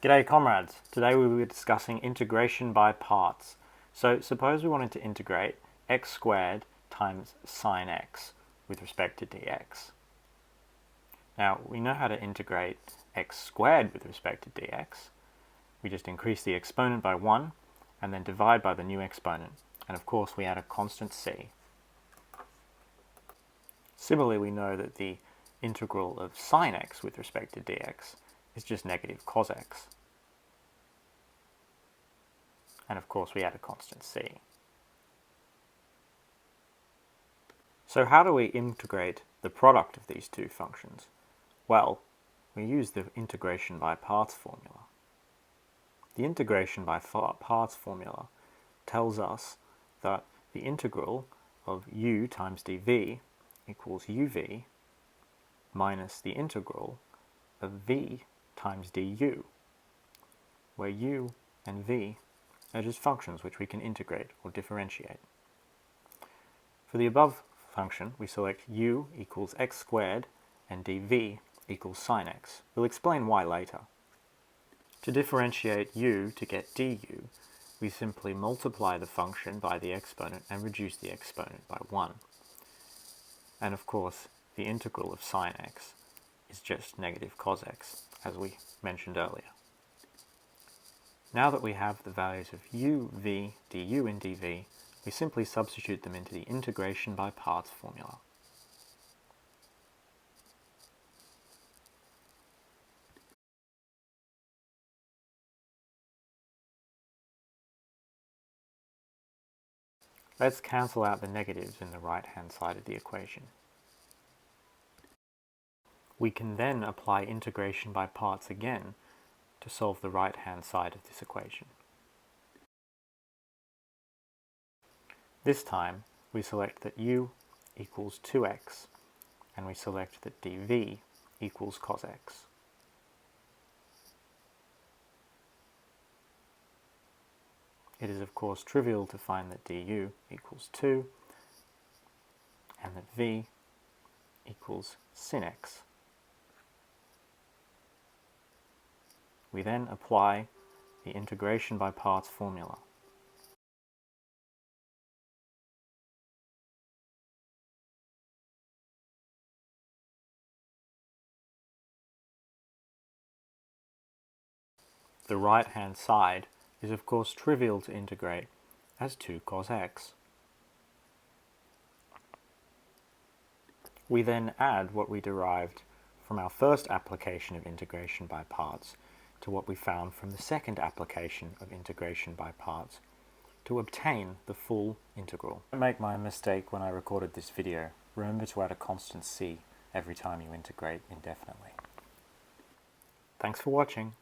G'day comrades! Today we will be discussing integration by parts. So suppose we wanted to integrate x squared times sine x with respect to dx. Now we know how to integrate x squared with respect to dx. We just increase the exponent by 1 and then divide by the new exponent. And of course we add a constant c. Similarly, we know that the integral of sine x with respect to dx is just negative cos x. And of course we add a constant c. So how do we integrate the product of these two functions? Well, we use the integration by parts formula. The integration by parts formula tells us that the integral of u times dv equals uv minus the integral of v times du, where u and v are just functions which we can integrate or differentiate. For the above function, we select u equals x squared and dv equals sine x. We'll explain why later. To differentiate u to get du, we simply multiply the function by the exponent and reduce the exponent by 1. And of course, the integral of sine x is just negative cos x, as we mentioned earlier. Now that we have the values of u, v, du and dv, we simply substitute them into the integration by parts formula. Let's cancel out the negatives in the right-hand side of the equation. We can then apply integration by parts again to solve the right-hand side of this equation. This time, we select that u equals 2x, and we select that dv equals cos x. It is of course trivial to find that du equals 2 and that v equals sin x. We then apply the integration by parts formula. The right-hand side is of course trivial to integrate as 2 cos x. We then add what we derived from our first application of integration by parts to what we found from the second application of integration by parts to obtain the full integral. Don't make my mistake when I recorded this video. Remember to add a constant c every time you integrate indefinitely. Thanks for watching.